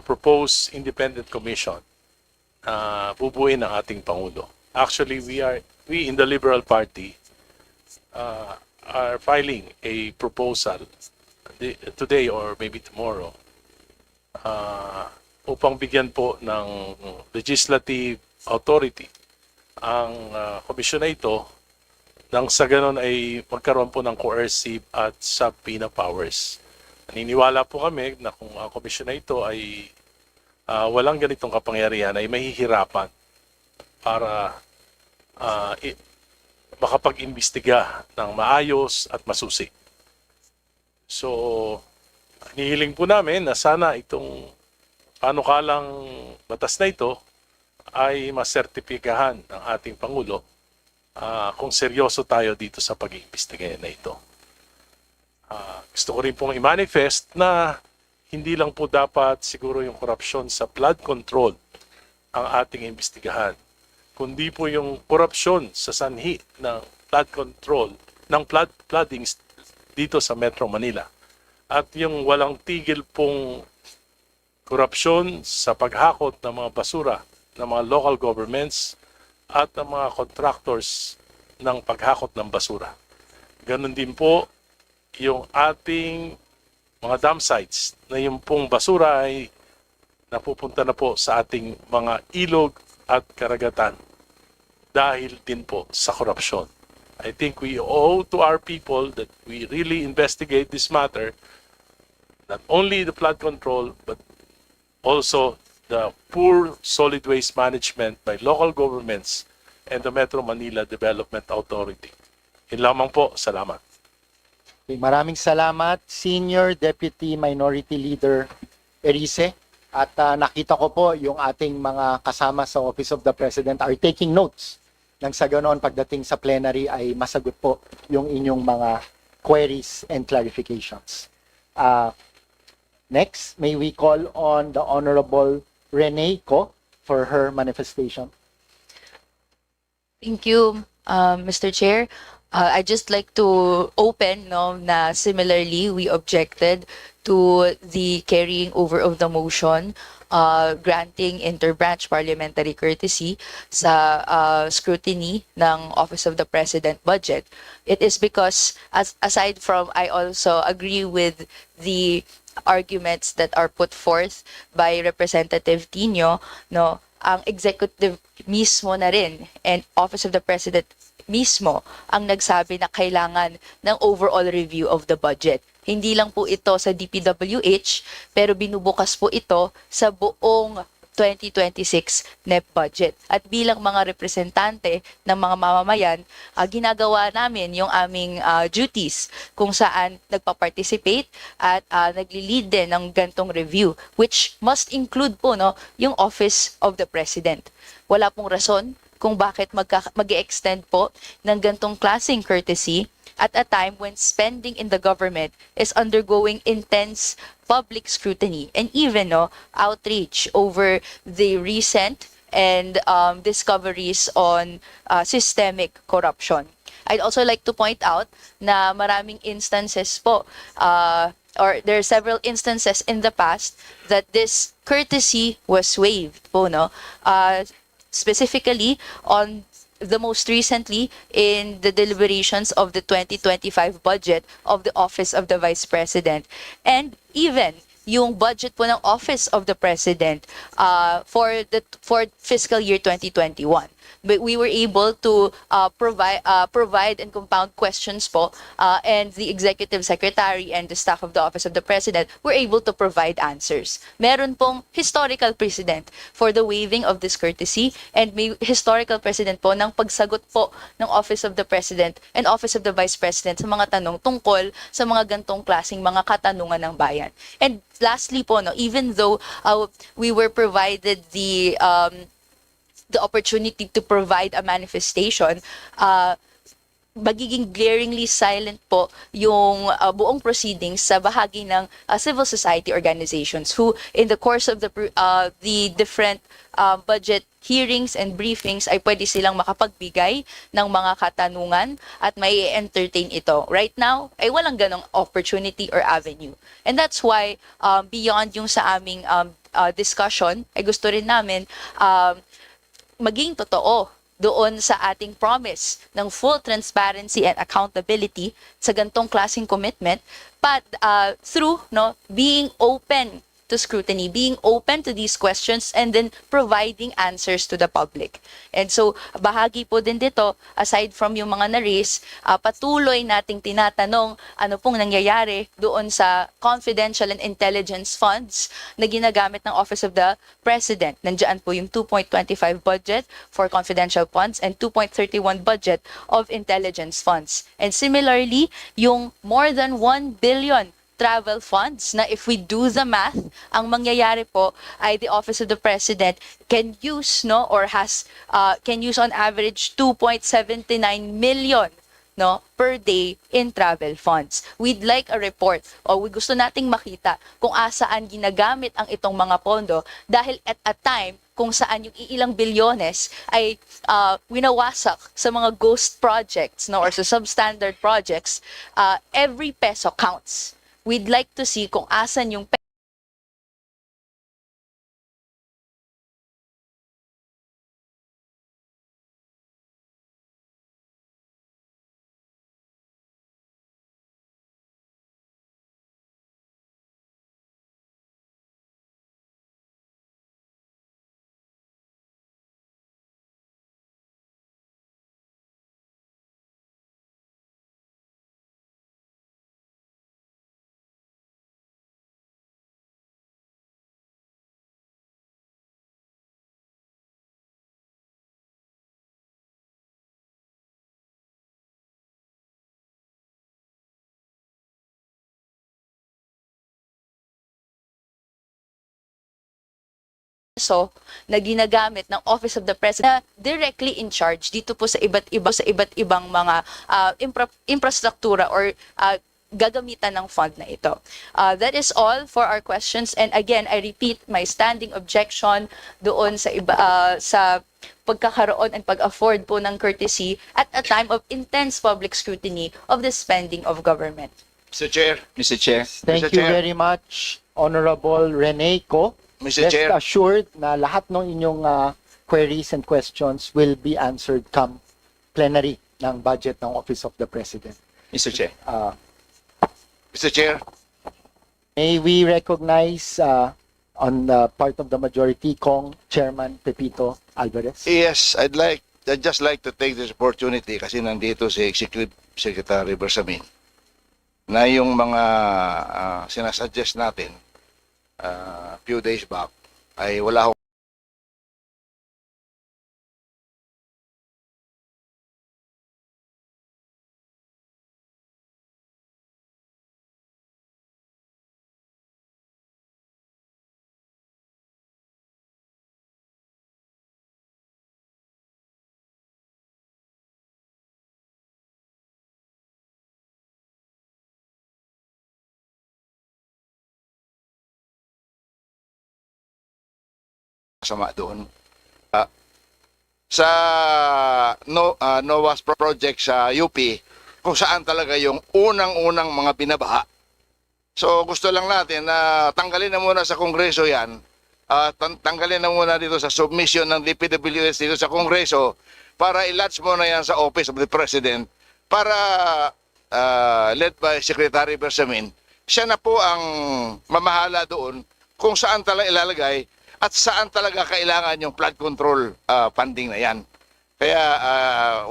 proposed independent commission na bubuin ng ating Pangulo. Actually, we in the Liberal Party are filing a proposal today or maybe tomorrow upang bigyan po ng legislative authority ang komisyon na ito nang sa ganon ay magkaroon po ng coercive at subpoena powers. Naniniwala po kami na kung ang komisyon na ito ay walang ganitong kapangyarihan ay mahihirapan para makapag-imbestiga ng maayos at masusi. So, hinihiling po namin na sana itong panukalang batas na ito ay masertipikahan ng ating Pangulo kung seryoso tayo dito sa pag-iimbestiga na ito. Gusto ko rin pong i-manifest na hindi lang po dapat siguro yung korupsyon sa flood control ang ating imbestigahan, kundi po yung korupsyon sa sanhi ng flood control, ng floodings dito sa Metro Manila. At yung walang tigil pong korupsyon sa paghakot ng mga basura ng mga local governments at ng mga contractors ng paghakot ng basura. Ganon din po yung ating mga dam sites na yung pong basura ay napupunta na po sa ating mga ilog at karagatan dahil din po sa korupsyon. I think we owe to our people that we really investigate this matter, not only the flood control but also the poor solid waste management by local governments and the Metro Manila Development Authority. Yun lamang po. Salamat. Okay, maraming salamat, Senior Deputy Minority Leader Erice. At nakita ko po yung ating mga kasama sa Office of the President are taking notes. Nang sa ganoon pagdating sa plenary ay masagot po yung inyong mga queries and clarifications. Next, may we call on the Honorable Rene Co for her manifestation. Thank you, Mr. Chair. I'd just like to open na similarly we objected to the carrying over of the motion granting interbranch parliamentary courtesy sa scrutiny ng Office of the President budget. It is because aside from I also agree with the arguments that are put forth by Representative Tino, ang executive mismo na rin and Office of the President mismo ang nagsabi na kailangan ng overall review of the budget. Hindi lang po ito sa DPWH, pero binubukas po ito sa buong 2026 NEP budget. At bilang mga representante ng mga mamamayan, ginagawa namin yung aming duties kung saan nagpa-participate at nagli-lead din ng gantong review, which must include po yung Office of the President. Wala pong rason kung bakit mag-extend po ng gantong klaseng courtesy at a time when spending in the government is undergoing intense public scrutiny and even outreach over the recent and discoveries on systemic corruption. I'd also like to point out na maraming instances po or there are several instances in the past that this courtesy was waived po, specifically on the most recently in the deliberations of the 2025 budget of the Office of the Vice President and even yung budget po ng Office of the President for fiscal year 2021. But we were able to provide and compound questions po, and the Executive Secretary and the staff of the Office of the President were able to provide answers. Meron pong historical precedent for the waiving of this courtesy and may historical precedent po ng pagsagot po ng Office of the President and Office of the Vice President sa mga tanong tungkol sa mga gantong klaseng mga katanungan ng bayan. And lastly po, even though we were provided the opportunity to provide a manifestation, magiging glaringly silent po yung buong proceedings sa bahagi ng civil society organizations who in the course of the different budget hearings and briefings ay pwede silang makapagbigay ng mga katanungan at may entertain ito. Right now, ay walang ganong opportunity or avenue. And that's why beyond yung sa aming discussion, ay gusto rin namin maging totoo doon sa ating promise ng full transparency and accountability sa gantong klaseng commitment, but through being open to scrutiny, being open to these questions, and then providing answers to the public. And so, bahagi po din dito, aside from yung mga na-raise, patuloy nating tinatanong ano pong nangyayari doon sa confidential and intelligence funds na ginagamit ng Office of the President. Nandiyan po yung 2.25 budget for confidential funds and 2.31 budget of intelligence funds. And similarly, yung more than 1 billion travel funds na if we do the math, ang mangyayari po ay the Office of the President can use can use on average 2.79 million per day in travel funds. We'd like a report o we gusto nating makita kung asaan ginagamit ang itong mga pondo dahil at a time kung saan yung ilang bilyones ay winawasak sa mga ghost projects or sa substandard projects, every peso counts. We'd like to see kung asan yung na ginagamit ng Office of the President na directly in charge dito po sa iba't ibang mga infrastruktura or gagamitan ng fund na ito. That is all for our questions, and again I repeat my standing objection doon sa sa pagkakaroon and pag-afford po ng courtesy at a time of intense public scrutiny of the spending of government. Mr. Chair. Mr. Chair. Thank Mr. you Chair. very much, Honorable Rene Co. Mr. Rest Chair. assured na lahat ng inyong queries and questions will be answered come plenary ng budget ng Office of the President. Mr. Chair. Mr. Chair. May we recognize on the part of the majority, Kong Chairman Pepito Alvarez? Yes, I'd just like to take this opportunity kasi nandito si Executive Secretary Bersamin. na yung mga sinasuggest natin few days back ay wala ho sama doon. Sa NOAA's project sa UP, kung saan talaga yung unang-unang mga binabaha. So gusto lang natin na tanggalin na muna sa Kongreso yan, tanggalin na muna dito sa submission ng DPWS dito sa Kongreso para i-lodge mo na yan sa Office of the President para led by Secretary Bersamin. Siya na po ang mamahala doon kung saan talaga ilalagay at saan talaga kailangan yung flood control funding na yan. Kaya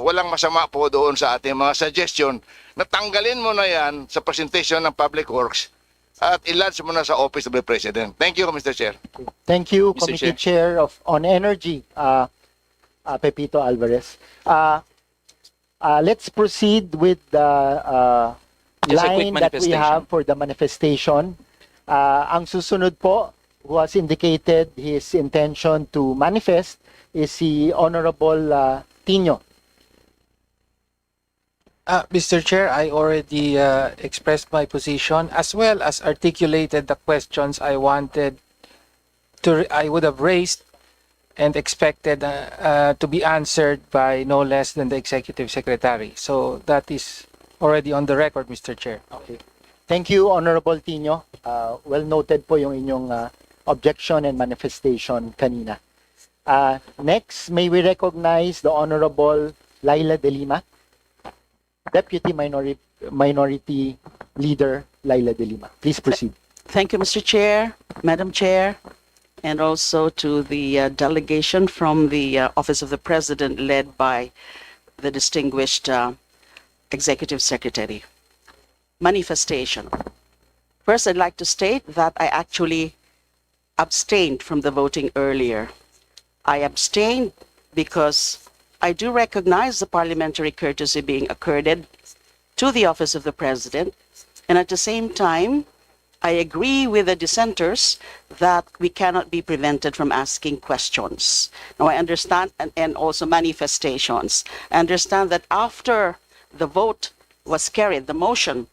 walang masama po doon sa ating mga suggestion na tanggalin mo na yan sa presentation ng Public Works at i-lodge mo na sa Office of the President. Thank you, Mr. Chair. Thank you, Mr. Committee Chair on Energy, Pepito Alvarez. Let's proceed with the Just a quick line that we manifestation. have for the manifestation. Ang susunod po, who has indicated his intention to manifest, is si Honorable Tino. Mr. Chair, I already expressed my position as well as articulated the questions I wanted I would have raised and expected to be answered by no less than the Executive Secretary. So that is already on the record, Mr. Chair. Okay. Thank you, Honorable Tino. Well noted po yung inyong objection and manifestation kanina. Next, may we recognize the Honorable Laila De Lima, Deputy Minority Leader Laila De Lima. Please proceed. Thank you, Mr. Chair, Madam Chair, and also to the delegation from the Office of the President led by the distinguished Executive Secretary. Manifestation. First, I'd like to state that I actually abstained from the voting earlier. I abstained because I do recognize the parliamentary courtesy being accorded to the Office of the President, and at the same time, I agree with the dissenters that we cannot be prevented from asking questions. Now, I understand, and also manifestations. I understand that after the vote was carried, the motion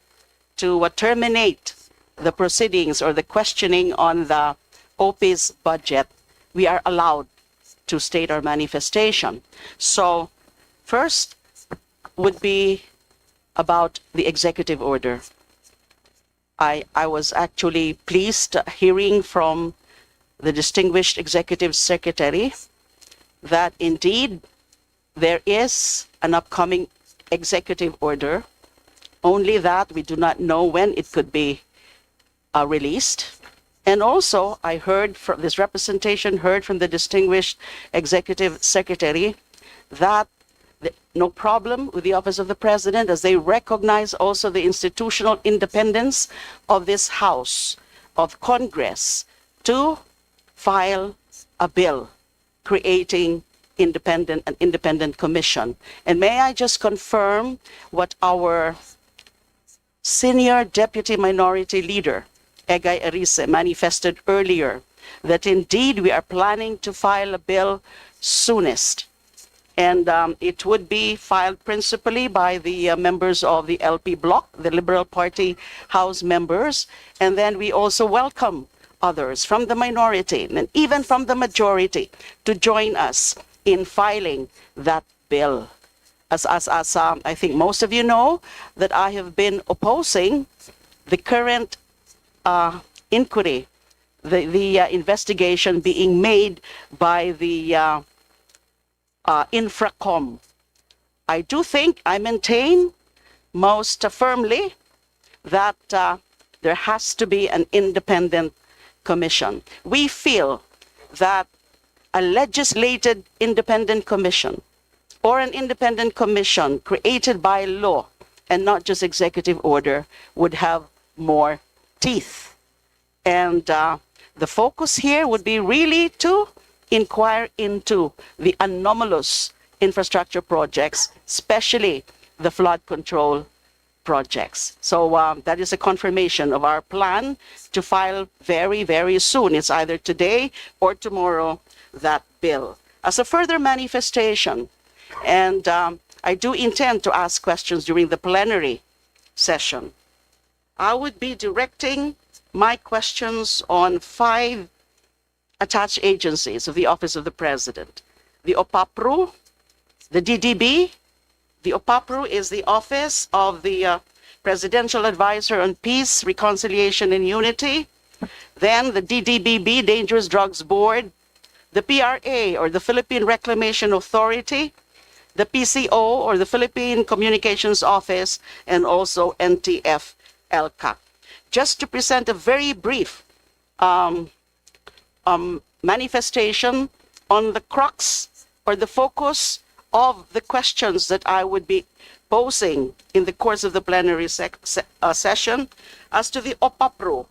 to terminate the proceedings or the questioning on the OP's budget, we are allowed to state our manifestation. So, first would be about the executive order. I was actually pleased hearing from the distinguished Executive Secretary that indeed there is an upcoming executive order, only that we do not know when it could be released. And also, I heard from this representation, heard from the distinguished Executive Secretary that no problem with the Office of the President, as they recognize also the institutional independence of this House of Congress to file a bill creating an independent commission. And may I just confirm what our senior Deputy Minority Leader, Egay Arise, manifested earlier, that indeed we are planning to file a bill soonest. And it would be filed principally by the members of the LP bloc, the Liberal Party House members. And then we also welcome others from the minority and even from the majority to join us in filing that bill. As I think most of you know, that I have been opposing the current inquiry, the investigation being made by the Infracom. I do think, I maintain most firmly that there has to be an independent commission. We feel that a legislated independent commission or an independent commission created by law and not just executive order would have more teeth. And the focus here would be really to inquire into the anomalous infrastructure projects, especially the flood control projects. So that is a confirmation of our plan to file very, very soon. It's either today or tomorrow, that bill. As a further manifestation, and I do intend to ask questions during the plenary session, I would be directing my questions on 5 attached agencies of the Office of the President. The OPAPRO, the DDB. The OPAPRO is the Office of the Presidential Advisor on Peace, Reconciliation, and Unity. Then the DDBB, Dangerous Drugs Board. The PRA, or the Philippine Reclamation Authority. The PCO, or the Philippine Communications Office, and also NTF-ELCAC. Just to present a very brief manifestation on the crux or the focus of the questions that I would be posing in the course of the plenary session as to the OPAPRO.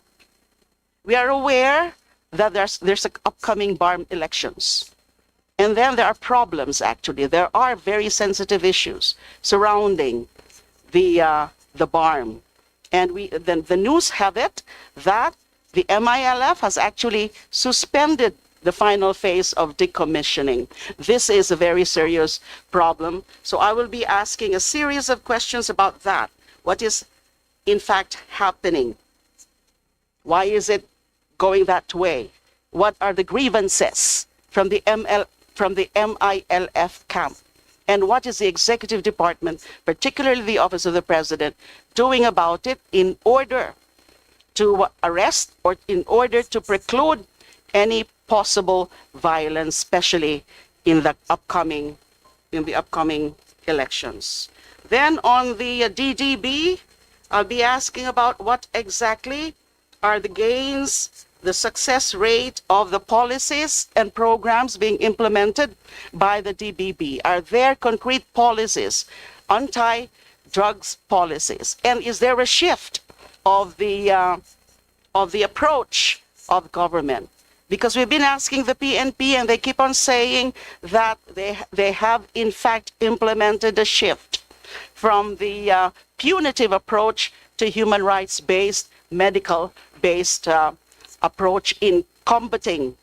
We are aware that there's upcoming BARM elections. And then there are problems, actually. There are very sensitive issues surrounding the BARM. And then the news have it that the MILF has actually suspended the final phase of decommissioning. This is a very serious problem. So I will be asking a series of questions about that. What is in fact happening? Why is it going that way? What are the grievances from the MILF camp? And what is the executive department, particularly the Office of the President, doing about it in order to arrest or in order to preclude any possible violence, especially in the upcoming elections? Then on the DDB, I'll be asking about what exactly are the gains, the success rate of the policies and programs being implemented by the DBB. Are there concrete policies, anti-drugs policies? And is there a shift of the approach of government? Because we've been asking the PNP and they keep on saying that they have in fact implemented a shift from the punitive approach to human rights-based, medical-based approach in combating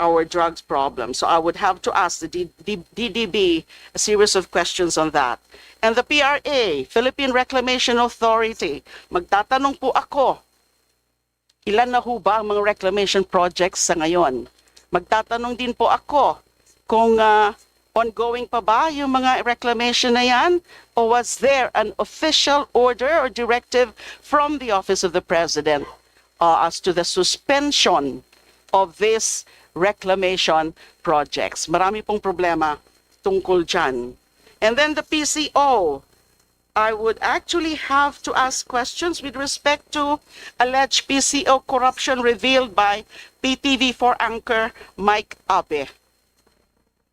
our drugs problem. So I would have to ask the DDB a series of questions on that. And the PRA, Philippine Reclamation Authority, magtatanong po ako, ilan na ho ba ang mga reclamation projects sa ngayon? Magtatanong din po ako kung ongoing pa ba yung mga reclamation na yan? Or was there an official order or directive from the Office of the President as to the suspension of these reclamation projects? Marami pong problema tungkol dyan. And then the PCO, I would actually have to ask questions with respect to alleged PCO corruption revealed by PTV4 anchor Mike Abe.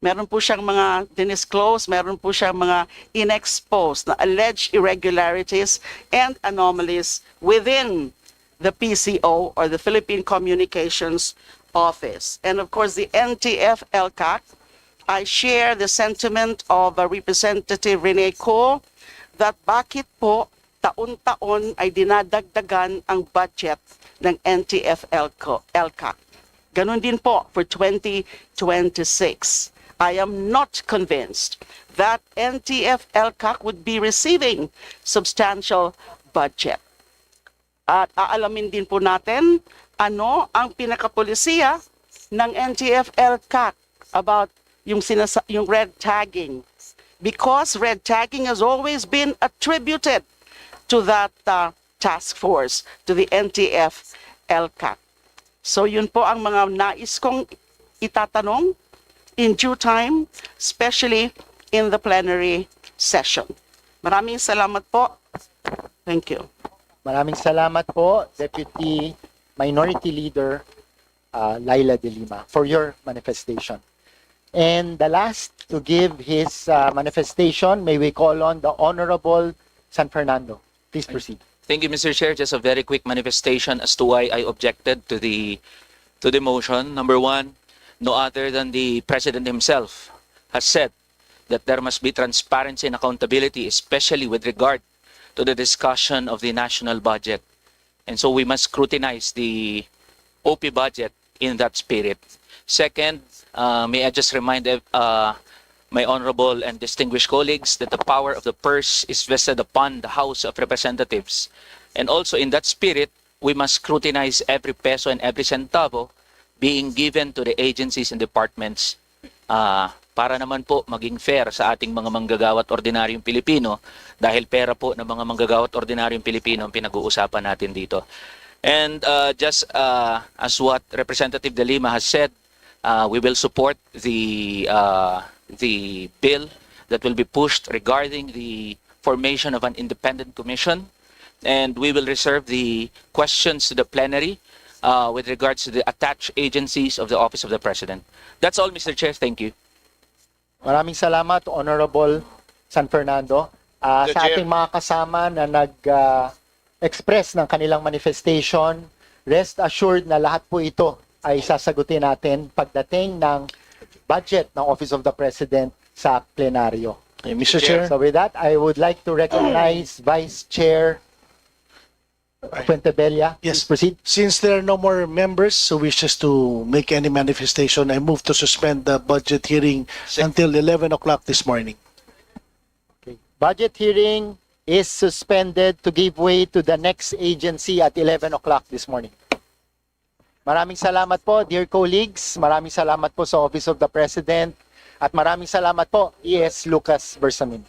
Meron po siyang mga dinisclose, meron po siyang mga inexposed na alleged irregularities and anomalies within the PCO or the Philippine Communications Office. And of course, the NTF-ELCAC, I share the sentiment of Representative Rene Co that bakit po taon-taon ay dinadagdagan ang budget ng NTF-ELCAC. Ganun din po for 2026. I am not convinced that NTF-ELCAC would be receiving substantial budget. At aalamin din po natin ano ang pinakapolisiya ng NTF-ELCAC about yung red tagging. Because red tagging has always been attributed to that task force, to the NTF-ELCAC. So yun po ang mga nais kong itatanong in due time, especially in the plenary session. Maraming salamat po. Thank you. Maraming salamat po, Deputy Minority Leader Laila de Lima, for your manifestation. And the last to give his manifestation. May we call on the Honorable San Fernando. Please proceed. Thank you, Mr. Chair. Just a very quick manifestation as to why I objected to the motion. Number one, no other than the President himself has said that there must be transparency and accountability, especially with regard to the discussion of the national budget. And so we must scrutinize the OP budget in that spirit. Second, may I just remind my honorable and distinguished colleagues that the power of the purse is vested upon the House of Representatives. And also in that spirit, we must scrutinize every peso and every centavo being given to the agencies and departments para naman po maging fair sa ating mga manggagawa at ordinaryong Pilipino dahil pera po ng mga manggagawa at ordinaryong Pilipino ang pinag-uusapan natin dito. And just as what Representative De Lima has said, we will support the bill that will be pushed regarding the formation of an independent commission, and we will reserve the questions to the plenary with regards to the attached agencies of the Office of the President. That's all, Mr. Chair. Thank you. Maraming salamat, Honorable San Fernando. Mr. Sa Chair. ating mga kasama na nag-express ng kanilang manifestation, rest assured na lahat po ito ay sasagutin natin pagdating ng budget ng Office of the President sa plenaryo. Mr. Chair, So with that, I would like to recognize Vice Chair Fuentebella. Yes. Please proceed. since there are no more members who wishes to make any manifestation, I move to suspend the budget hearing until 11 o'clock this morning. Budget hearing is suspended to give way to the next agency at 11 o'clock this morning. Maraming salamat po, dear colleagues. Maraming salamat po sa Office of the President. At maraming salamat po, E.S. Lucas Bersamin.